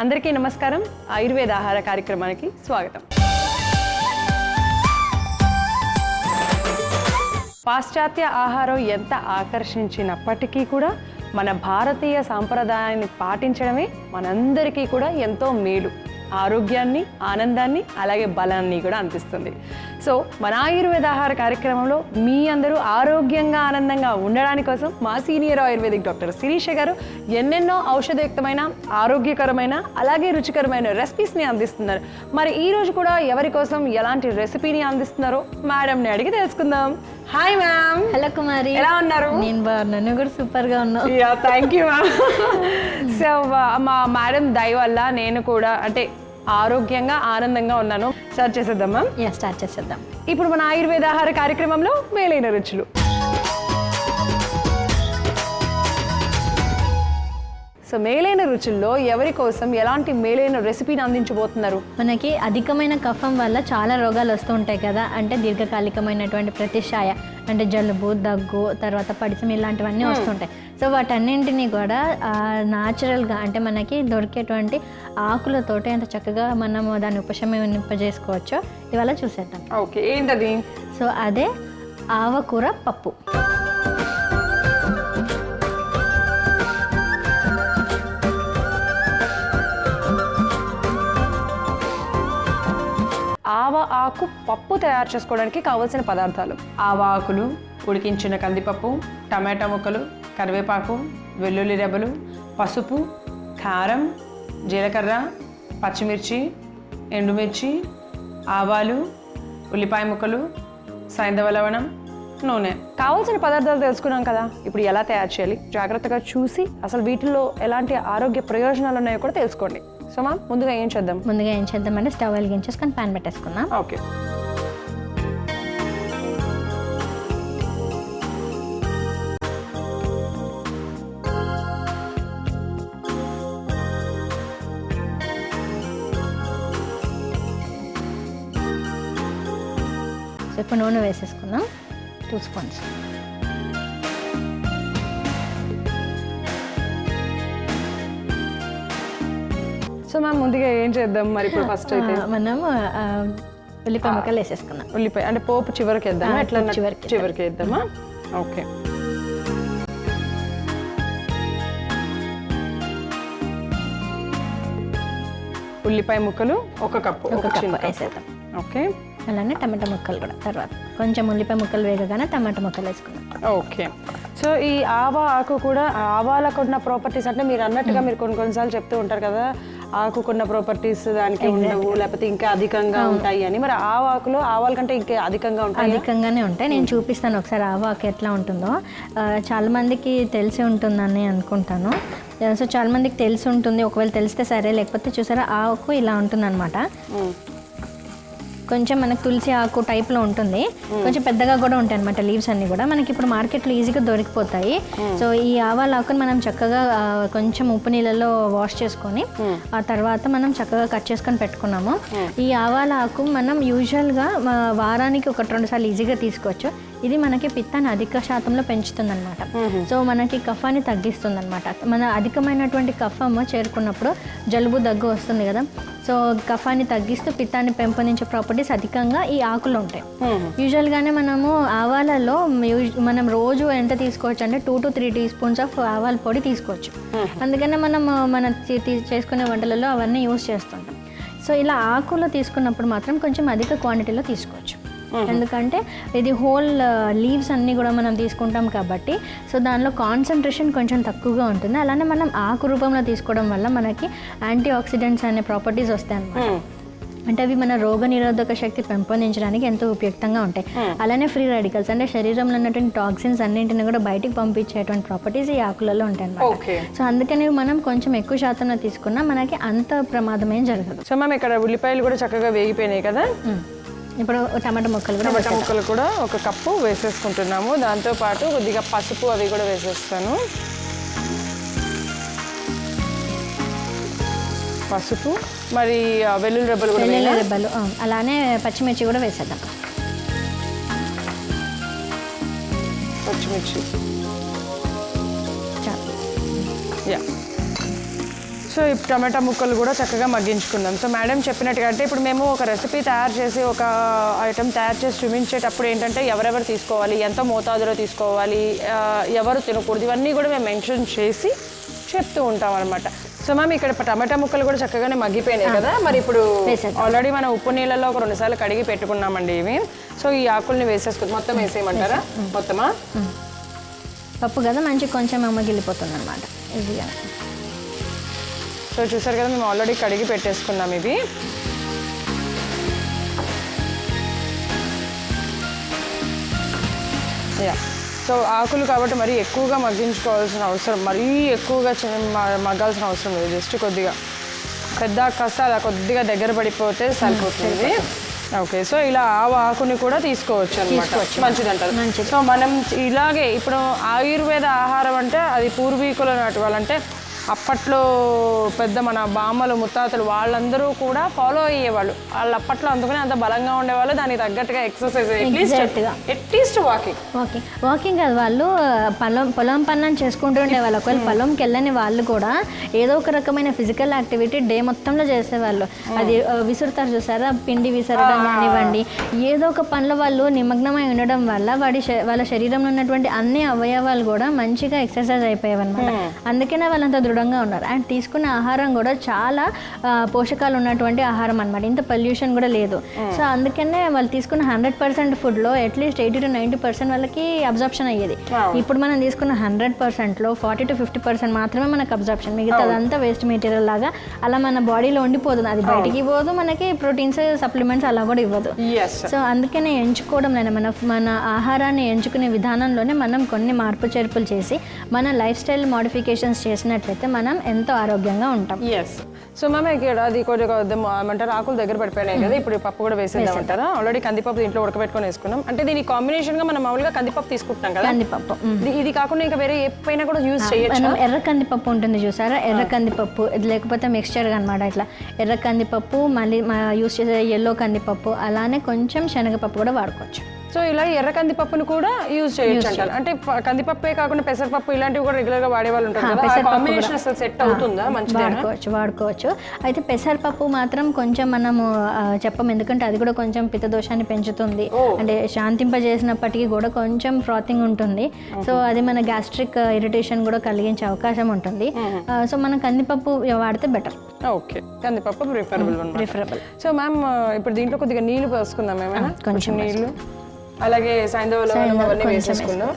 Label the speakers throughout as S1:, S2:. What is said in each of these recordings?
S1: అందరికీ నమస్కారం. ఆయుర్వేద ఆహార కార్యక్రమానికి స్వాగతం. పాశ్చాత్య ఆహారం ఎంత ఆకర్షించినప్పటికీ కూడా మన భారతీయ సాంప్రదాయాన్ని పాటించడమే మనందరికీ కూడా ఎంతో మేలు, ఆరోగ్యాన్ని, ఆనందాన్ని, అలాగే బలాన్ని కూడా అందిస్తుంది. సో మన ఆయుర్వేద ఆహార కార్యక్రమంలో మీ అందరూ ఆరోగ్యంగా, ఆనందంగా ఉండడానికి కోసం మా సీనియర్ ఆయుర్వేదిక్ డాక్టర్ శిరీష గారు ఎన్నెన్నో ఔషధయుక్తమైన, ఆరోగ్యకరమైన, అలాగే రుచికరమైన రెసిపీస్ని అందిస్తున్నారు. మరి ఈ రోజు కూడా ఎవరి కోసం ఎలాంటి రెసిపీని అందిస్తున్నారో మేడంని అడిగి తెలుసుకుందాం. Hi ma'am.
S2: హలో కుమారి,
S1: ఎలా ఉన్నారు?
S2: నేను బాగున్నాను, నువ్వు కూడా సూపర్ గా ఉన్నావు.
S1: Thank you ma'am. సో మా మేడం దయ వల్ల నేను కూడా అంటే ఆరోగ్యంగా, ఆనందంగా ఉన్నాను. స్టార్ట్ చేసేద్దాం మ్యామ్.
S2: స్టార్ట్ చేసేద్దాం.
S1: ఇప్పుడు మన ఆయుర్వేద ఆహార కార్యక్రమంలో మేలైన రుచులు. సో మేలైన రుచుల్లో ఎవరి కోసం ఎలాంటి మేలైన రెసిపీని అందించబోతున్నారు?
S2: మనకి అధికమైన కఫం వల్ల చాలా రోగాలు వస్తూ ఉంటాయి కదా, అంటే దీర్ఘకాలికమైనటువంటి ప్రతిశాయ, అంటే జలుబు, దగ్గు, తర్వాత పడిసం ఇలాంటివన్నీ వస్తుంటాయి. సో వాటన్నింటినీ కూడా న్యాచురల్గా అంటే మనకి దొరికేటువంటి ఆకులతోటి ఎంత చక్కగా మనం దాన్ని ఉపశమింపజేసుకోవచ్చో ఇవాళ చూసేద్దాం.
S1: ఓకే, ఏంటది?
S2: సో అదే ఆవకూర పప్పు.
S1: ఆవ ఆకు పప్పు తయారు చేసుకోవడానికి కావలసిన పదార్థాలు: ఆవ ఆకులు, ఉడికించిన కందిపప్పు, టమాటా ముక్కలు, కరివేపాకు, వెల్లుల్లి రెబ్బలు, పసుపు, కారం, జీలకర్ర, పచ్చిమిర్చి, ఎండుమిర్చి, ఆవాలు, ఉల్లిపాయ ముక్కలు, సైంధవ లవణం, నూనె. కావాల్సిన పదార్థాలు తెలుసుకున్నాం కదా, ఇప్పుడు ఎలా తయారు చేయాలి జాగ్రత్తగా చూసి అసలు వీటిల్లో ఎలాంటి ఆరోగ్య ప్రయోజనాలు ఉన్నాయో కూడా తెలుసుకోండి. సో మ్యామ్, ముందుగా ఏం చేద్దామంటే
S2: స్టవ్ వెలిగించేసుకొని ప్యాన్ పెట్టేసుకుందాం.
S1: ఓకే.
S2: సో ఇప్పుడు నూనె వేసేసుకుందాం, 2 స్పూన్స్.
S1: సో మ్యామ్, ముందుగా ఏం చేద్దాం మరి? ఇప్పుడు ఫస్ట్ అయితే
S2: మనం ఉల్లిపాయ ముక్కలు వేసేసుకుందాం.
S1: ఉల్లిపాయ అంటే పోపు చివరికి వేద్దామా? ఎట్లా? చివరికి వేద్దామా? ఓకే. ఉల్లిపాయ ముక్కలు 1 కప్పు
S2: వేసేద్దాం.
S1: ఓకే.
S2: అలానే టమాటా ముక్కలు కూడా తర్వాత కొంచెం ఉల్లిపాయ ముక్కలు వేగగానే టమాటా ముక్కలు వేసుకుందాం.
S1: ఓకే. సో ఈ ఆవ ఆకు కూడా ఆవాలకున్న ప్రాపర్టీస్ అంటే మీరు అన్నట్టుగా మీరు కొన్నిసార్లు చెప్తూ ఉంటారు కదా, ఆకుకున్న ప్రాపర్టీస్ దానికి ఉండవు, లేకపోతే ఇంకా అధికంగా ఉంటాయి అని. మరి ఆవ ఆకులో ఆవాల కంటే ఇంకా
S2: అధికంగానే ఉంటాయి. నేను చూపిస్తాను ఒకసారి ఆవ ఆకు ఎట్లా ఉంటుందో. చాలా మందికి తెలిసి ఉంటుందని అనుకుంటాను. సో చాలా మందికి తెలిసి ఉంటుంది, ఒకవేళ తెలిస్తే సరే, లేకపోతే చూసారా ఆకు ఇలా ఉంటుంది అనమాట. కొంచెం మనకు తులసి ఆకు టైప్లో ఉంటుంది, కొంచెం పెద్దగా కూడా ఉంటాయి అనమాట లీవ్స్ అన్ని కూడా. మనకి ఇప్పుడు మార్కెట్లో ఈజీగా దొరికిపోతాయి. సో ఈ ఆవాల ఆకుని మనం చక్కగా కొంచెం ఉప్పు నీళ్ళలో వాష్ చేసుకొని ఆ తర్వాత మనం చక్కగా కట్ చేసుకొని పెట్టుకున్నాము. ఈ ఆవాల ఆకు మనం యూజువల్గా వారానికి 1-2 సార్లు ఈజీగా తీసుకోవచ్చు. ఇది మనకి పిత్తాన్ని అధిక శాతంలో పెంచుతుంది అనమాట. సో మనకి కఫాన్ని తగ్గిస్తుంది అనమాట. మన అధికమైనటువంటి కఫం చేరుకున్నప్పుడు జలుబు, దగ్గు వస్తుంది కదా. సో కఫాన్ని తగ్గిస్తూ పిత్తాన్ని పెంపొందించే ప్రాపర్టీస్ అధికంగా ఈ ఆకులో ఉంటాయి. యూజువల్గానే మనము ఆవాలలో మనం రోజు ఎంత తీసుకోవచ్చు అంటే 2 to 3 teaspoons ఆఫ్ ఆవాల పొడి తీసుకోవచ్చు. అందుకనే మన చేసుకునే వంటలలో అవన్నీ యూజ్ చేస్తుంటాం. సో ఇలా ఆకులో తీసుకున్నప్పుడు మాత్రం కొంచెం అధిక క్వాంటిటీలో తీసుకోవచ్చు. ఎందుకంటే ఇది హోల్ లీవ్స్ అన్నీ కూడా మనం తీసుకుంటాం కాబట్టి సో దానిలో కాన్సన్ట్రేషన్ కొంచెం తక్కువగా ఉంటుంది. అలానే మనం ఆకు రూపంలో తీసుకోవడం వల్ల మనకి యాంటీ ఆక్సిడెంట్స్ అనే ప్రాపర్టీస్ వస్తాయి అన్నమాట. అంటే అవి మన రోగ నిరోధక శక్తి పెంపొందించడానికి ఎంతో ఉపయుక్తంగా ఉంటాయి. అలానే ఫ్రీ రాడికల్స్ అంటే శరీరంలో ఉన్నటువంటి టాక్సిన్స్ అన్నింటిని కూడా బయటికి పంపించేటువంటి ప్రాపర్టీస్ ఈ ఆకులలో ఉంటాయి అన్నమాట. సో అందుకని మనం కొంచెం ఎక్కువ శాతంలో తీసుకున్నా మనకి అంత ప్రమాదం ఏం జరగదు.
S1: సో మనం ఇక్కడ ఉల్లిపాయలు కూడా చక్కగా వేగిపోయినాయి కదా.
S2: ఇప్పుడు టమాటా ముక్కలు
S1: కూడా 1 కప్పు వేసేసుకుంటున్నాము. దాంతోపాటు కొద్దిగా పసుపు అవి కూడా వేసేస్తాను. పసుపు, మరి వెల్లుల్లి రెబ్బలు,
S2: అలానే పచ్చిమిర్చి కూడా వేసేద్దాం.
S1: పచ్చిమిర్చి సో ఇప్పుడు టమాటా ముక్కలు కూడా చక్కగా మగ్గించుకుందాం. సో మేడం చెప్పినట్టుగా అంటే ఇప్పుడు మేము ఒక రెసిపీ తయారు చేసి ఒక ఐటెం తయారు చేసి చూపించేటప్పుడు ఏంటంటే ఎవరెవరు తీసుకోవాలి, ఎంత మోతాదులో తీసుకోవాలి, ఎవరు తినకూడదు, ఇవన్నీ కూడా మేము మెన్షన్ చేసి చెప్తూ ఉంటాం అనమాట. సో మ్యామ్ ఇక్కడ టమాటా ముక్కలు కూడా చక్కగానే మగ్గిపోయినాయి కదా, మరి ఇప్పుడు ఆల్రెడీ మనం ఉప్పు నీళ్ళలో ఒక 2 సార్లు కడిగి పెట్టుకున్నామండి ఇవి. సో ఈ ఆకుల్ని వేసేసుకుంటాం. మొత్తం వేసేయమంటారా? మొత్తమా?
S2: పప్పు కదా మంచి కొంచెం మగ్గిలిపోతుంది అనమాట ఈజీగా.
S1: సో చూసారు కదా మేము ఆల్రెడీ కడిగి పెట్టేసుకున్నాం ఇవి. సో ఆకులు కాబట్టి మరీ ఎక్కువగా మగ్గించుకోవాల్సిన అవసరం, మరీ ఎక్కువగా మగ్గాల్సిన అవసరం లేదు. జస్ట్ కొద్దిగా పెద్ద కాస్త అలా కొద్దిగా దగ్గర పడిపోతే సరిపోతుంది. ఓకే. సో ఇలా ఆకుని కూడా తీసుకోవచ్చు అనమాట, మంచిది అంటారు. సో మనం ఇలాగే ఇప్పుడు ఆయుర్వేద ఆహారం అంటే అది పూర్వీకుల నాటి వాళ్ళంటే అప్పట్లో పెద్ద మన బామ్మలు ముత్తాతలు వాళ్ళందరూ కూడా ఫాలో అయ్యేవాళ్ళు. వాళ్ళు అప్పట్లో అందుకని అంత బలంగా ఉండేవాళ్ళు, దానికి తగ్గట్టుగా ఎక్సర్సైజ్ అట్లీస్ట్
S2: వాకింగ్ కాదు, వాళ్ళు పొలం పనులను చేసుకుంటూ ఉండేవాళ్ళు. ఒకవేళ పొలంకి వెళ్ళని వాళ్ళు కూడా ఏదో ఒక రకమైన ఫిజికల్ యాక్టివిటీ డే మొత్తంలో చేసేవాళ్ళు. అది విసురుతారు చూసారా, పిండి విసరడం కానివ్వండి, ఏదో ఒక పనిలో వాళ్ళు నిమగ్నమై ఉండడం వల్ల వాళ్ళ శరీరంలో ఉన్నటువంటి అన్ని అవయవాలు కూడా మంచిగా ఎక్సర్సైజ్ అయిపోయాయి అనమాట. అందుకనే వాళ్ళంత దృఢంగా ఉన్నారు. అండ్ తీసుకున్న ఆహారం కూడా చాలా పోషకాలు ఉన్నటువంటి ఆహారం అనమాట. ఇంత పొల్యూషన్ కూడా లేదు. సో అందుకనే వాళ్ళు తీసుకున్న 100% ఫుడ్లో అట్లీస్ట్ 80 to 90% వాళ్ళకి అబ్జార్ప్షన్ అయ్యేది. ఇప్పుడు మనం తీసుకున్న 100%లో 40 to 50% మాత్రమే మనకు అబ్జార్ప్షన్, మిగతా అదంతా వేస్ట్ మెటీరియల్ లాగా అలా మన బాడీలో ఉండిపోతుంది. అది బయటికి పోదు, మనకి ప్రోటీన్స్ సప్లిమెంట్స్ అలా కూడా ఇవ్వదు. సో అందుకనే ఎంచుకోవడంలోనే మన ఆహారాన్ని ఎంచుకునే విధానంలోనే మనం కొన్ని మార్పు చేర్పులు చేసి మన లైఫ్ స్టైల్ మోడిఫికేషన్స్ చేసినట్లయితే మనం ఎంతో ఆరోగ్యంగా ఉంటాం.
S1: సో మ్యామ్ ఇక్కడ అది కొంచెం ఏమంటారు ఆకులు దగ్గర పడిపోయినాయి కదా, ఇప్పుడు పప్పు కూడా వేసేద్దామంటారా? ఆల్రెడీ కందిపప్పు దీంట్లో ఉడకబెట్టుకొని వేసుకున్నాం. అంటే దీని కాంబినేషన్ గా మనం మామూలుగా కందిపప్పు తీసుకుంటాం కదా, కందిపప్పు ఇది కాకుండా ఇంకా వేరే ఏ పైన కూడా యూజ్ చేయొచ్చు.
S2: ఎర్ర కందిపప్పు ఉంటుంది చూసారా, ఎర్ర కందిపప్పు ఇది లేకపోతే మిక్స్చర్ అనమాట. ఇట్లా ఎర్ర కందిపప్పు, మళ్ళీ యూజ్ చేసే ఎల్లో కందిపప్పు, అలానే కొంచెం శనగపప్పు కూడా వాడుకోవచ్చు.
S1: సో ఇలా ఎర్ర కందిపప్పును కూడా యూజ్ చేయొచ్చు అంటారు. అంటే కందిపప్పే కాకుండా పెసరపప్పు ఇలాంటివి కూడా రెగ్యులర్ గా వాడే వాళ్ళు ఉంటారు కదా, కాంబినేషన్ అసలు సెట్ అవుతుందా? మంచిగా
S2: వాడుకోవచ్చు. అయితే పెసరపప్పు మాత్రం కొంచెం మనము చెప్పం, ఎందుకంటే అది కూడా కొంచెం పిత్తదోషాన్ని పెంచుతుంది. అంటే శాంతింపజేసినప్పటికీ కూడా కొంచెం ఫ్రాతింగ్ ఉంటుంది. సో అది మన గ్యాస్ట్రిక్ ఇరిటేషన్ కూడా కలిగించే అవకాశం ఉంటుంది. సో మనం కందిపప్పు వాడితే బెటర్.
S1: ఓకే, కందిపప్పు ప్రిఫరబుల్. సో మ్యామ్ ఇప్పుడు దీంట్లో కొద్దిగా నీళ్లు పోసుకుందాం, ఏమైనా కొంచెం నీళ్లు, అలాగే సైంధవ లవణం అవన్నీ వేసేసుకుందాం.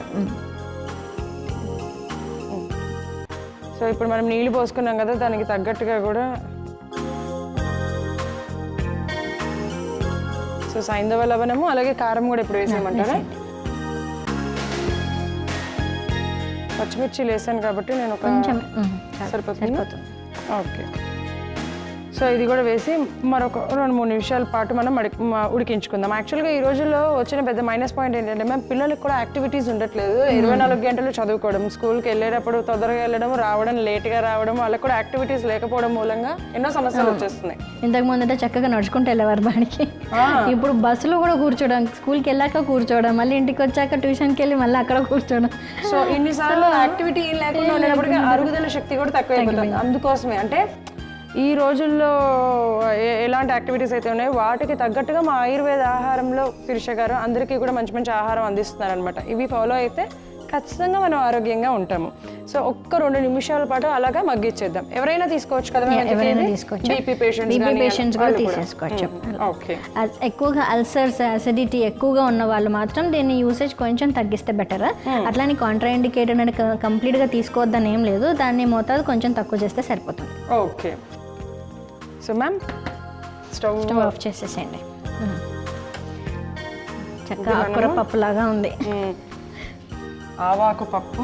S1: సో ఇప్పుడు మనం నీళ్లు పోసుకున్నాం కదా, దానికి తగ్గట్టుగా కూడా సో సైంధవ లవణము అలాగే కారం కూడా ఇప్పుడు వేసేయమంటారా? పచ్చిమిర్చి వేసాను కాబట్టి నేను కొంచెం సరిపోతుంది. ఓకే. సో ఇది కూడా వేసి మరొక 2-3 నిమిషాల పాటు మనం ఉడికించుకుందాం. యాక్చువల్గా ఈ రోజుల్లో వచ్చిన పెద్ద మైనస్ పాయింట్ ఏంటంటే మేము పిల్లలకి కూడా యాక్టివిటీస్ ఉండట్లేదు. 24 గంటలు చదువుకోవడం, స్కూల్కి వెళ్ళేటప్పుడు తొందరగా వెళ్ళడం, రావడం లేట్గా రావడం, వాళ్ళకి కూడా యాక్టివిటీస్ లేకపోవడం మూలంగా ఎన్నో సమస్యలు వచ్చేస్తున్నాయి.
S2: ఇంతకు ముందంటే చక్కగా నడుచుకుంటూ వెళ్ళేవారు బాడికి, ఇప్పుడు బస్సులో కూడా కూర్చోవడం, స్కూల్కి వెళ్ళాక కూర్చోవడం, మళ్ళీ ఇంటికి వచ్చాక ట్యూషన్కి వెళ్ళి మళ్ళీ అక్కడ కూర్చోవడం.
S1: సో ఇన్నిసార్లు యాక్టివిటీ లేకుండా ఉండేటప్పటికీ అరుగుదల శక్తి కూడా తక్కువ అయిపోతుంది. అందుకోసమే అంటే ఈ రోజుల్లో ఎలాంటి యాక్టివిటీస్ అయితే ఉన్నాయో వాటికి తగ్గట్టుగా మా ఆయుర్వేద ఆహారంలో శిరీష గారు అందరికీ కూడా మంచి మంచి ఆహారం అందిస్తున్నారనమాట. ఇవి ఫాలో అయితే ఖచ్చితంగా మనం ఆరోగ్యంగా ఉంటాము. సో ఒక్క 2 నిమిషాల పాటు అలాగా మగ్గిచ్చేద్దాం. ఎవరైనా తీసుకోవచ్చు కదా,
S2: బీపీ పేషెంట్స్ కూడా తీసేసుకోవచ్చు.
S1: ఓకే.
S2: ఎక్కువగా అల్సర్స్, అసిడిటీ ఎక్కువగా ఉన్న వాళ్ళు మాత్రం దీన్ని యూసేజ్ కొంచెం తగ్గిస్తే బెటర్. అట్లానే కాంట్రా ఇండికేటెడ్ అని కంప్లీట్గా తీసుకోవద్దని ఏం లేదు, దాన్ని మోతాదు కొంచెం తక్కువ చేస్తే సరిపోతుంది.
S1: Okay. So ma'am
S2: stove off చేసేసేయండి. చక్కగా ఆకుకూర పప్పు లాగా ఉంది.
S1: ఆవాకు పప్పు,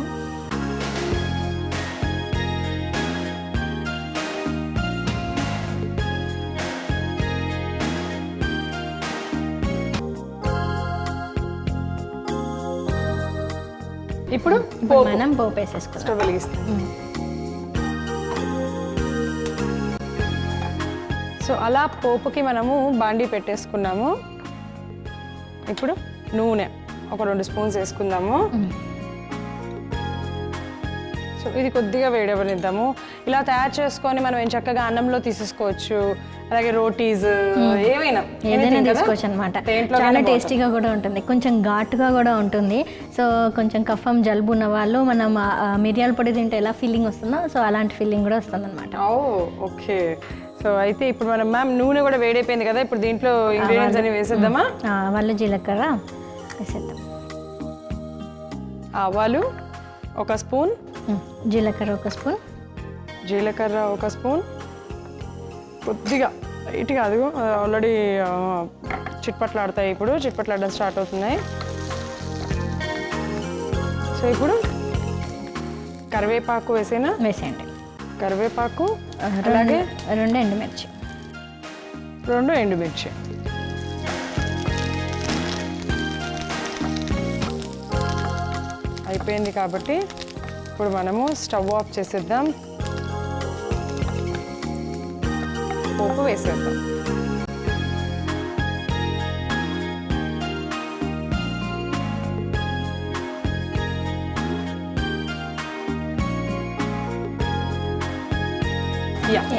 S1: ఇప్పుడు
S2: మనం పోపు వేసేసుకుందాం.
S1: స్టవ్ వెలిగిస్తాం. సో అలా పోపుకి మనము బాండీ పెట్టేసుకున్నాము. ఇప్పుడు నూనె ఒక 2 స్పూన్స్ వేసుకుందాము. సో ఇది కొద్దిగా వేడవనిద్దాము. ఇలా తయారు చేసుకొని మనం ఏం చక్కగా అన్నంలో తీసేసుకోవచ్చు, అలాగే రోటీస్
S2: ఏదైనా తీసుకోవచ్చు అనమాట. చాలా టేస్టీగా కూడా ఉంటుంది, కొంచెం ఘాటుగా కూడా ఉంటుంది. సో కొంచెం కఫం జలుబు ఉన్న వాళ్ళు మనం మిరియాల పొడి తింటే ఎలా ఫీలింగ్ వస్తుందో సో అలాంటి ఫీలింగ్ కూడా వస్తుంది అనమాట.
S1: ఓకే. సో అయితే ఇప్పుడు మనం మ్యామ్ నూనె కూడా వేడైపోయింది కదా, ఇప్పుడు దీంట్లో ఇంగ్రీడియంట్స్ అన్ని వేసేద్దామా?
S2: ఆవాలు జీలకర్ర వేసేద్దాం.
S1: ఆవాలు 1 స్పూన్,
S2: జీలకర్ర 1 స్పూన్,
S1: జీలకర్ర 1 స్పూన్, కొద్దిగా లైట్గా అదిగో ఆల్రెడీ చిట్పట్లాడతాయి, ఇప్పుడు చిట్పట్లాడడం స్టార్ట్ అవుతున్నాయి. సో ఇప్పుడు కరివేపాకు
S2: వేసేయండి.
S1: కరివేపాకు అలాగే
S2: 2 ఎండుమిర్చి.
S1: 2 ఎండుమిర్చి. అయిపోయింది కాబట్టి ఇప్పుడు మనము స్టవ్ ఆఫ్ చేసేద్దాం, పోపు వేసేద్దాం.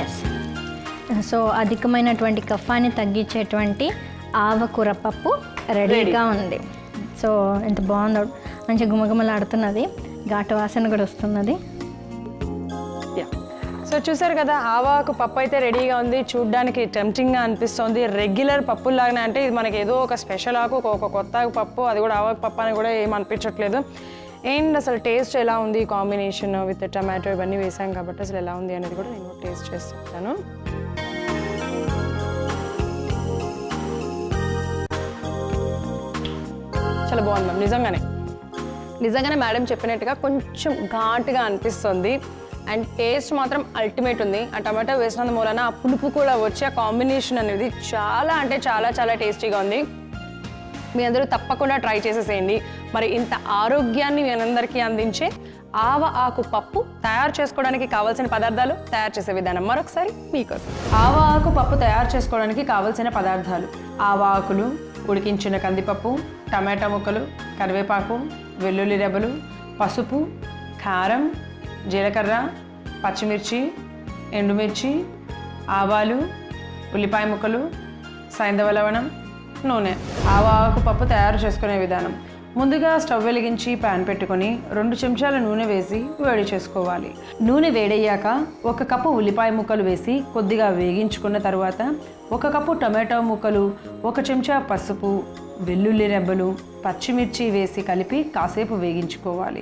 S2: ఎస్. సో అధికమైనటువంటి కఫాన్ని తగ్గించేటువంటి ఆవకూర పప్పు రెడీగా ఉంది. సో ఎంత బాగుందో, మంచి గుమగుమలాడుతున్నది, ఘాటు వాసన కూడా వస్తున్నది.
S1: సో చూసారు కదా, ఆవాకు పప్పు అయితే రెడీగా ఉంది. చూడ్డానికి టెంప్టింగ్గా అనిపిస్తుంది. రెగ్యులర్ పప్పులాగానే, అంటే ఇది మనకి ఏదో ఒక స్పెషల్ ఆకు, ఒక కొత్త పప్పు, అది కూడా ఆవాకు పప్పు అని కూడా ఏం అనిపించట్లేదు. అండ్ అసలు టేస్ట్ ఎలా ఉంది, కాంబినేషన్ విత్ టమాటో ఇవన్నీ వేసాం కాబట్టి అసలు ఎలా ఉంది అనేది కూడా నేను టేస్ట్ చేసి చెప్తాను. చాలా బాగుంది మ్యామ్, నిజంగానే మేడం చెప్పినట్టుగా కొంచెం ఘాటుగా అనిపిస్తుంది. అండ్ టేస్ట్ మాత్రం అల్టిమేట్ ఉంది. ఆ టమాటో వేసినందు మూలన ఆ పులుపు కూడా వచ్చి ఆ కాంబినేషన్ అనేది చాలా అంటే చాలా చాలా టేస్టీగా ఉంది. మీ అందరూ తప్పకుండా ట్రై చేసేసేయండి. మరి ఇంత ఆరోగ్యాన్ని మీ అందరికీ అందించే ఆవ ఆకు పప్పు తయారు చేసుకోవడానికి కావాల్సిన పదార్థాలు, తయారు చేసే విధానం మరొకసారి మీకోసం. ఆవ ఆకు పప్పు తయారు చేసుకోవడానికి కావాల్సిన పదార్థాలు: ఆవ ఆకులు, ఉడికించిన కందిపప్పు, టమాటా ముక్కలు, కరివేపాకు, వెల్లుల్లి రెబ్బలు, పసుపు, కారం, జీలకర్ర, పచ్చిమిర్చి, ఎండుమిర్చి, ఆవాలు, ఉల్లిపాయ ముక్కలు, సైంధవ లవణం, నూనె. ఆవ ఆకు పప్పు తయారు చేసుకునే విధానం: ముందుగా స్టవ్ వెలిగించి ప్యాన్ పెట్టుకొని 2 చెంచాల నూనె వేసి వేడి చేసుకోవాలి. నూనె వేడయ్యాక 1 కప్పు ఉల్లిపాయ ముక్కలు వేసి కొద్దిగా వేగించుకున్న తర్వాత 1 కప్పు టమాటో ముక్కలు, 1 చెంచా పసుపు, వెల్లుల్లి రెబ్బలు, పచ్చిమిర్చి వేసి కలిపి కాసేపు వేగించుకోవాలి.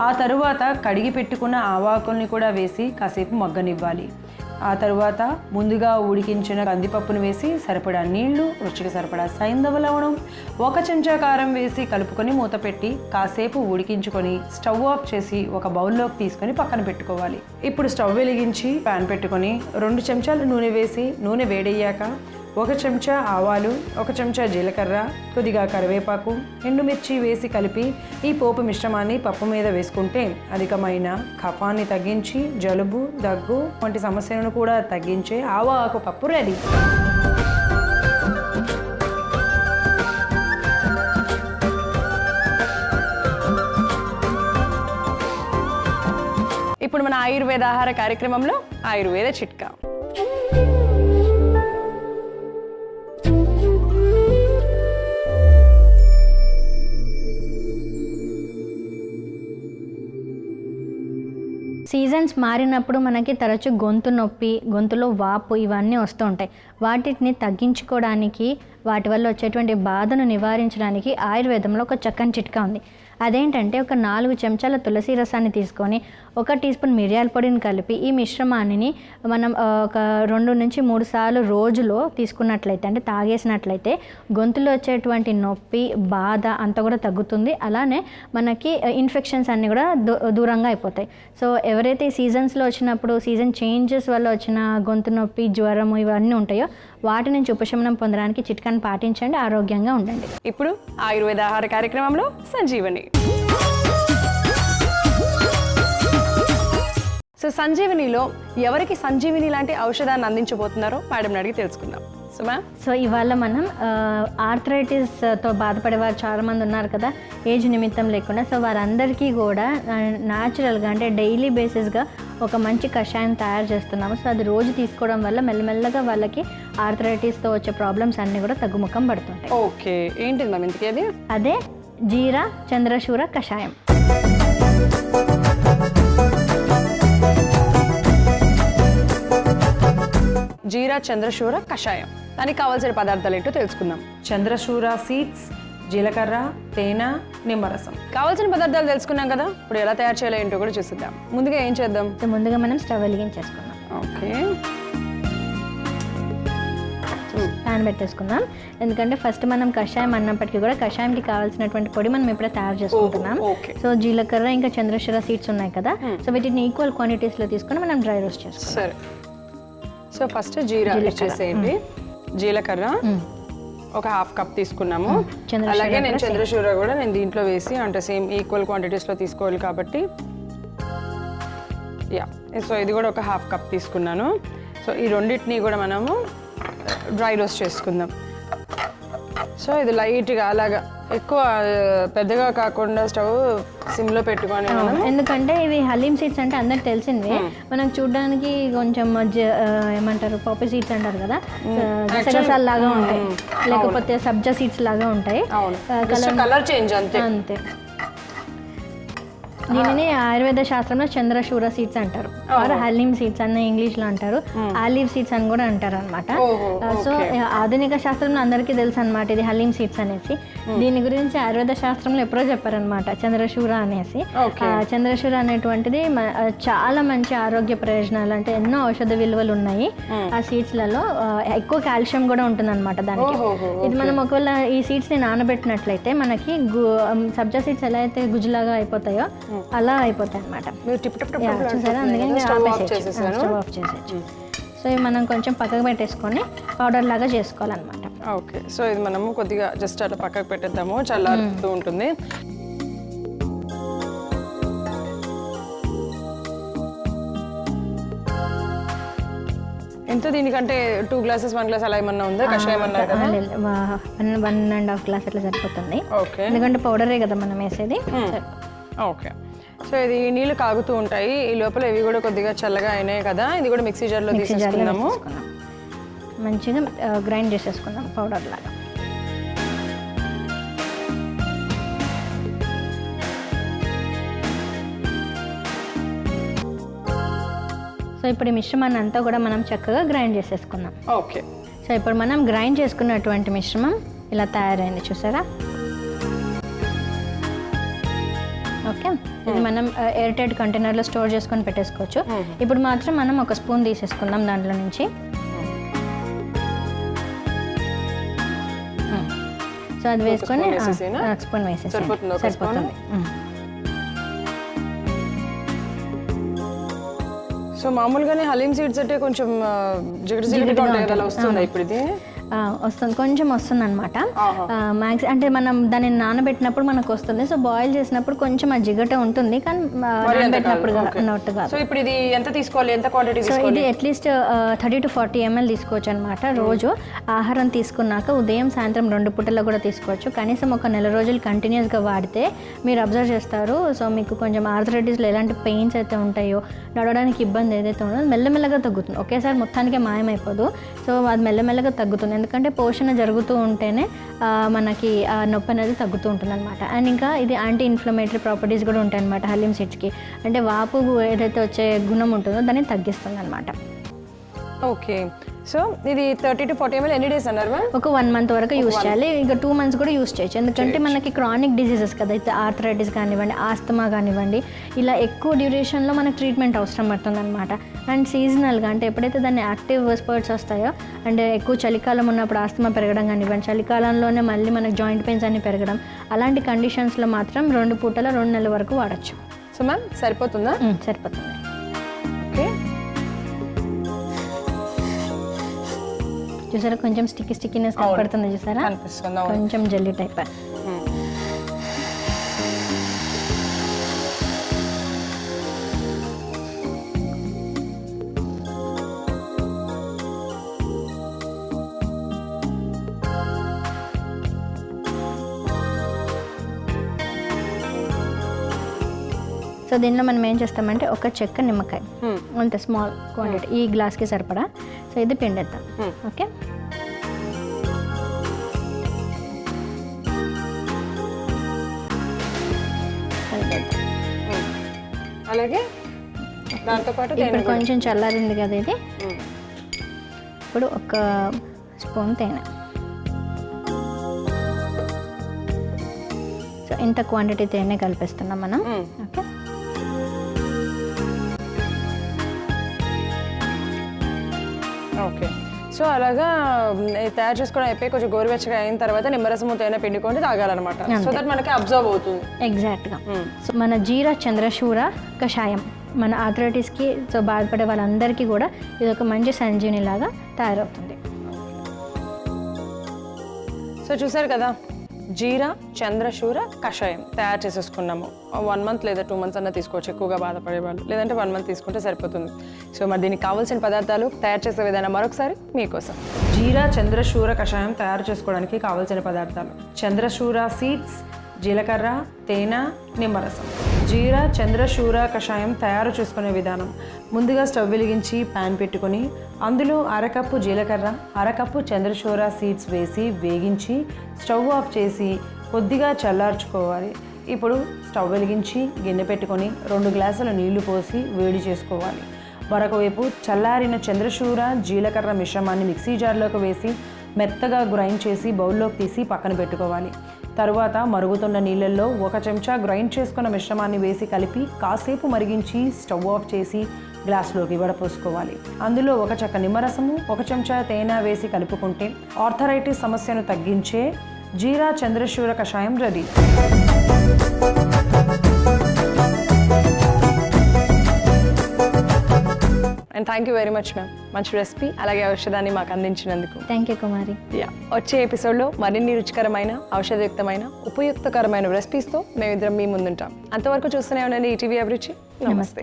S1: ఆ తరువాత కడిగి పెట్టుకున్న ఆవాకుల్ని కూడా వేసి కాసేపు మగ్గనివ్వాలి. ఆ తరువాత ముందుగా ఉడికించిన కందిపప్పును వేసి సరిపడా నీళ్లు, రుచికి సరిపడా సైంధవ లవణం, 1 చెంచా కారం వేసి కలుపుకొని మూత పెట్టి కాసేపు ఉడికించుకొని స్టవ్ ఆఫ్ చేసి ఒక బౌల్లోకి తీసుకొని పక్కన పెట్టుకోవాలి. ఇప్పుడు స్టవ్ వెలిగించి ప్యాన్ పెట్టుకొని 2 చెంచాలు నూనె వేసి నూనె వేడయ్యాక 1 చెంచా ఆవాలు, 1 చెంచా జీలకర్ర, కొద్దిగా కరివేపాకు, ఎండుమిర్చి వేసి కలిపి ఈ పోపు మిశ్రమాన్ని పప్పు మీద వేసుకుంటే అధికమైన కఫాన్ని తగ్గించి జలుబు, దగ్గు వంటి సమస్యలను కూడా తగ్గించే ఆవ ఆకు పప్పు రెడీ. ఇప్పుడు మన ఆయుర్వేద ఆహార కార్యక్రమంలో ఆయుర్వేద చిట్కా.
S2: సీజన్స్ మారినప్పుడు మనకి తరచు గొంతు నొప్పి, గొంతులో వాపు ఇవన్నీ వస్తూ ఉంటాయి. వాటిని తగ్గించుకోవడానికి, వాటి వల్ల వచ్చేటువంటి బాధను నివారించడానికి ఆయుర్వేదంలో ఒక చక్కని చిట్కా ఉంది. అదేంటంటే ఒక 4 చెంచాల తులసి రసాన్ని తీసుకొని 1 టీ స్పూన్ మిరియాల పొడిని కలిపి ఈ మిశ్రమాన్ని మనం ఒక 2 నుంచి 3 సార్లు రోజులో తీసుకున్నట్లయితే, అంటే తాగేసినట్లయితే గొంతులో వచ్చేటువంటి నొప్పి, బాధ అంతా కూడా తగ్గుతుంది. అలానే మనకి ఇన్ఫెక్షన్స్ అన్నీ కూడా దూరంగా అయిపోతాయి. సో ఎవరైతే సీజన్స్లో వచ్చినప్పుడు సీజన్ చేంజెస్ వల్ల వచ్చిన గొంతు నొప్పి, జ్వరము ఇవన్నీ ఉంటాయో వాటి నుంచి ఉపశమనం పొందడానికి చిట్కాను పాటించండి, ఆరోగ్యంగా ఉండండి.
S1: ఇప్పుడు ఆయుర్వేద ఆహార కార్యక్రమంలో సంజీవని. సో సంజీవనిలో ఎవరికి సంజీవిని లాంటి ఔషధాన్ని అందించబోతున్నారో మేడం అడిగి తెలుసుకుందాం. సో మ్యామ్,
S2: సో ఇవాళ మనం ఆర్థరైటిస్తో బాధపడే వారు చాలామంది ఉన్నారు కదా, ఏజ్ నిమిత్తం లేకుండా. సో వారందరికీ కూడా న్యాచురల్గా అంటే డైలీ బేసిస్గా ఒక మంచి కషాయం తయారు చేస్తున్నాము. సో అది రోజు తీసుకోవడం వల్ల మెల్లమెల్లగా వాళ్ళకి ఆర్థరైటిస్తో వచ్చే ప్రాబ్లమ్స్ అన్నీ కూడా తగ్గుముఖం పడుతుంటాయి.
S1: ఓకే, ఏంటిది మ్యామ్ ఇంతకీ అది?
S2: అదే జీరా చంద్రశూర కషాయం.
S1: జీరా చంద్రశూర కషాయం. దానికి కావాల్సిన పదార్థాలు ఏంటో తెలుసుకుందాం. చంద్రశూర సీడ్స్, జీలకర్ర, తేనె, నిమ్మరసం. కావాల్సిన పదార్థాలు తెలుసుకున్నాం కదా, ఇప్పుడు ఎలా తయారు చేయాలో ఏంటో కూడా చూసిద్దాం. ముందుగా ఏం చేద్దాం?
S2: సో ముందుగా మనం స్టవ్ వెలిగించేసుకుందాం.
S1: ఓకే,
S2: ప్యాన్ పెట్టేసుకుందాం. ఎందుకంటే ఫస్ట్ మనం కషాయం అన్నప్పటికీ కూడా కషాయంకి కావాల్సినటువంటి పొడి మనం ఇప్పుడే తయారు చేసుకుంటున్నాం. సో జీలకర్ర ఇంకా చంద్రశూర సీడ్స్ ఉన్నాయి కదా, సో వీటిని ఈక్వల్ క్వాంటిటీస్లో తీసుకొని మనం డ్రై రోస్ట్ చేసుకుంటాం.
S1: సరే, సో ఫస్ట్ జీరా చేసేయండి. జీలకర్ర ఒక 1/2 కప్ తీసుకున్నాము. అలాగే నేను చంద్రశూర కూడా నేను దీంట్లో వేసి అంటే సేమ్ ఈక్వల్ క్వాంటిటీస్లో తీసుకోవాలి కాబట్టి యా, సో ఇది కూడా ఒక 1/2 కప్ తీసుకున్నాను. సో ఈ రెండింటిని కూడా మనము డ్రై రోస్ట్ చేసుకుందాం. సో ఇది లైట్గా అలాగా ఎక్కువ పెద్దగా కాకుండా స్టవ్ సిమ్లో పెట్టుకొని మనం,
S2: ఎందుకంటే ఇవి హలీం సీడ్స్ అంటే అందరికి తెలిసిందే. మనం చూడడానికి కొంచెం ఏమంటారు పాపీ సీడ్స్ అంటారు కదా, గసగసాలు లాగా ఉంటాయి, లేకపోతే సబ్జా సీడ్స్ లాగా ఉంటాయి.
S1: కలర్ చేంజ్ అంతే.
S2: దీనిని ఆయుర్వేద శాస్త్రంలో చంద్రశూర సీడ్స్ అంటారు, ఆర్ హలీం సీడ్స్ అన్న ఇంగ్లీష్లో అంటారు, ఆలివ్ సీడ్స్ అని కూడా అంటారు అనమాట. సో ఆధునిక శాస్త్రంలో అందరికీ తెలుసు అనమాట ఇది హలీం సీడ్స్ అనేసి. దీని గురించి ఆయుర్వేద శాస్త్రంలో ఎప్పుడో చెప్పారనమాట చంద్రశూర అనేసి. చంద్రశూర అనేటువంటిది చాలా మంచి ఆరోగ్య ప్రయోజనాలు అంటే ఎన్నో ఔషధ విలువలు ఉన్నాయి ఆ సీడ్స్లలో. ఎక్కువ కాల్షియం కూడా ఉంటుంది అనమాట దానికి. ఇది మనం ఒకవేళ ఈ సీడ్స్ని నానబెట్టినట్లయితే మనకి సబ్జా సీడ్స్ ఎలా అయితే గుజ్జులాగా అయిపోతాయో అలా అయిపోతాయి అనమాట. చూసారా, అందుకని స్టవ్ ఆఫ్ చేసేయచ్చు. సో ఇవి మనం కొంచెం పక్కకు పెట్టేసుకొని పౌడర్ లాగా చేసుకోవాలన్నమాట.
S1: ఓకే, సో ఇది మనము కొద్దిగా జస్ట్ అట్లా పక్కకు పెట్టేద్దాము, చల్లారుతూ ఉంటుంది. ఎంత దీనికంటే 2 గ్లాసెస్ 1 గ్లాస్ అలా ఏమన్నా ఉందా? కషాయం అన్నారు కదా,
S2: 1.5 గ్లాస్ అట్లా సరిపోతుంది.
S1: ఓకే,
S2: ఎందుకంటే పౌడరే కదా మనం వేసేది.
S1: ఓకే, సో ఇది నీళ్ళు కాగుతూ ఉంటాయి, ఈ లోపల ఇవి కూడా కొద్దిగా చల్లగా అయినాయి కదా, ఇది కూడా మిక్సీ జార్లో తీసుకుందాము.
S2: మంచిగా గ్రైండ్ చేసేసుకుందాం పౌడర్ లాగా. సో ఇప్పుడు ఈ మిశ్రమాన్ని అంతా కూడా మనం చక్కగా గ్రైండ్ చేసేసుకుందాం.
S1: ఓకే,
S2: సో ఇప్పుడు మనం గ్రైండ్ చేసుకున్నటువంటి మిశ్రమం ఇలా తయారైంది, చూసారా. ఓకే, ఇది మనం ఎయిర్ టైట్ కంటైనర్లో స్టోర్ చేసుకొని పెట్టేసుకోవచ్చు. ఇప్పుడు మాత్రం మనం 1 స్పూన్ తీసేసుకుందాం దాంట్లో నుంచి. సో అది వేసుకొని 1 స్పూన్ వేసేసి సరిపోతుంది.
S1: సో మామూలుగానే హలీం సీడ్స్ అంటే కొంచెం జిగట ఉంటాయి కదా, వస్తుంది ఇప్పుడు ఇది?
S2: వస్తుంది, కొంచెం వస్తుంది అనమాట. మ్యాక్స్ అంటే మనం దాన్ని నానబెట్టినప్పుడు మనకు వస్తుంది. సో బాయిల్ చేసినప్పుడు కొంచెం ఆ జిగట ఉంటుంది, కానీ నానబెట్టినప్పుడు ఉన్నట్టుగా.
S1: సో ఇప్పుడు ఇది ఎంత తీసుకోవాలి, ఎంత క్వాంటిటీ?
S2: సో ఇది అట్లీస్ట్ 30 to 40 ml తీసుకోవచ్చు అనమాట. రోజు ఆహారం తీసుకున్నాక ఉదయం సాయంత్రం 2 పూటల్లో కూడా తీసుకోవచ్చు. కనీసం ఒక 1 నెల రోజులు కంటిన్యూస్గా వాడితే మీరు అబ్జర్వ్ చేస్తారు. సో మీకు కొంచెం ఆర్థరైటిస్లో ఎలాంటి పెయిన్స్ అయితే ఉంటాయో, నడవడానికి ఇబ్బంది ఏదైతే ఉందో మెల్లమెల్లగా తగ్గుతుంది. ఒకేసారి మొత్తానికే మాయమైపోదు. సో అది మెల్లమెల్లగా తగ్గుతుంది, ఎందుకంటే పోషణ జరుగుతూ ఉంటేనే మనకి ఆ నొప్పి అనేది తగ్గుతూ ఉంటుంది అనమాట. అండ్ ఇంకా ఇది యాంటీ ఇన్ఫ్లమేటరీ ప్రాపర్టీస్ కూడా ఉంటాయి అనమాట హలీం సీడ్స్కి. అంటే వాపు ఏదైతే వచ్చే గుణం ఉంటుందో దాన్ని తగ్గిస్తుంది అనమాట.
S1: ఓకే, సో ఇది 30 to 40 ml ఎన్ని డేస్ అన్నారు?
S2: ఒక 1 month వరకు యూస్ చేయాలి. ఇంకా 2 months కూడా యూస్ చేయొచ్చు. ఎందుకంటే మనకి క్రానిక్ డిసీజెస్ కదా, అయితే ఆర్థరైటిస్ కానివ్వండి, ఆస్తమా కానివ్వండి, ఇలా ఎక్కువ డ్యూరేషన్లో మనకు ట్రీట్మెంట్ అవసరం పడుతుంది అనమాట. అండ్ సీజనల్గా అంటే ఎప్పుడైతే దాన్ని యాక్టివ్ స్పర్ట్స్ వస్తాయో, అంటే ఎక్కువ చలికాలం ఉన్నప్పుడు ఆస్తమా పెరగడం కానివ్వండి, చలికాలంలోనే మళ్ళీ మనకు జాయింట్ పెయిన్స్ అన్ని పెరగడం, అలాంటి కండిషన్స్లో మాత్రం 2 పూటల 2 నెలల వరకు వాడచ్చు.
S1: సో మ్యామ్ సరిపోతుందా?
S2: సరిపోతుంది.
S1: ఓకే,
S2: చూసారా కొంచెం స్టిక్కీనెస్ కనపడుతుంది, చూసారా కొంచెం జెల్లీ టైప్. సో దీనిలో మనం ఏం చేస్తామంటే ఒక చెక్క నిమ్మకాయ అంతే స్మాల్ క్వాంటిటీ ఈ గ్లాస్కి సరిపడా. సో ఇది పిండేద్దాం. ఓకే,
S1: అలాగే దాంతోపాటు
S2: ఇప్పుడు కొంచెం చల్లారింది కదా ఇది. ఇప్పుడు ఒక స్పూన్ తేనె. సో ఇంత క్వాంటిటీ తేనె కలిపిస్తున్నాం మనం. Okay,
S1: okay. సో అలాగా తయారు చేసుకోవడం అయిపోయి కొంచెం గోరువెచ్చగా అయిన తర్వాత నిమ్మరసము తేనె పిండుకొని తాగాలన్నమాట. సో దట్ మనకి అబ్జర్వ్ అవుతుంది.
S2: ఎగ్జాక్ట్గా. సో మన జీరా చంద్రశూర కషాయం మన ఆర్థరైటిస్కి సో బాధపడే వాళ్ళందరికీ కూడా ఇది ఒక మంచి సంజీవని లాగా తయారవుతుంది.
S1: సో చూసారు కదా, జీరా చంద్రశూర కషాయం తయారు చేసేసుకున్నాము. 1 month లేదా 2 months అన్న తీసుకోవచ్చు, ఎక్కువగా బాధపడే వాళ్ళు. లేదంటే 1 month తీసుకుంటే సరిపోతుంది. సో మరి దీనికి కావాల్సిన పదార్థాలు, తయారు చేసే విధానం మరొకసారి మీకోసం. జీరా చంద్రశూర కషాయం తయారు చేసుకోవడానికి కావాల్సిన పదార్థాలు: చంద్రశూర సీడ్స్, జీలకర్ర, తేనె, నిమ్మరసం. జీరా చంద్రశూర కషాయం తయారు చేసుకునే విధానం: ముందుగా స్టవ్ వెలిగించి ప్యాన్ పెట్టుకొని అందులో అరకప్పు జీలకర్ర, అరకప్పు చంద్రశూర సీడ్స్ వేసి వేగించి స్టవ్ ఆఫ్ చేసి కొద్దిగా చల్లార్చుకోవాలి. ఇప్పుడు స్టవ్ వెలిగించి గిన్నె పెట్టుకొని 2 గ్లాసుల నీళ్లు పోసి వేడి చేసుకోవాలి. మరొక వైపు చల్లారిన చంద్రశూర జీలకర్ర మిశ్రమాన్ని మిక్సీ జార్లోకి వేసి మెత్తగా గ్రైండ్ చేసి బౌల్లోకి తీసి పక్కన పెట్టుకోవాలి. తరువాత మరుగుతున్న నీళ్ళల్లో 1 చెంచా గ్రైండ్ చేసుకున్న మిశ్రమాన్ని వేసి కలిపి కాసేపు మరిగించి స్టవ్ ఆఫ్ చేసి గ్లాసులోకి వడపోసుకోవాలి. అందులో 1 చెక్క నిమ్మరసము, 1 చెంచా తేనె వేసి కలుపుకుంటే ఆర్థరైటిస్ సమస్యను తగ్గించే జీరా చంద్రశూర కషాయం ready. And thank you very much ma'am, మంచి రెసిపీ అలాగే ఔషధాన్ని మాకు అందించినందుకు.
S2: థ్యాంక్ యూ కుమారి.
S1: వచ్చే ఎపిసోడ్లో మరిన్ని రుచికరమైన, ఔషధయుక్తమైన, ఉపయుక్తకరమైన రెసిపీస్తో మేమిద్దరం మీ ముందుంటాం. అంతవరకు చూస్తూనే ఉండండి ఈటీవీ అభిరుచి. నమస్తే.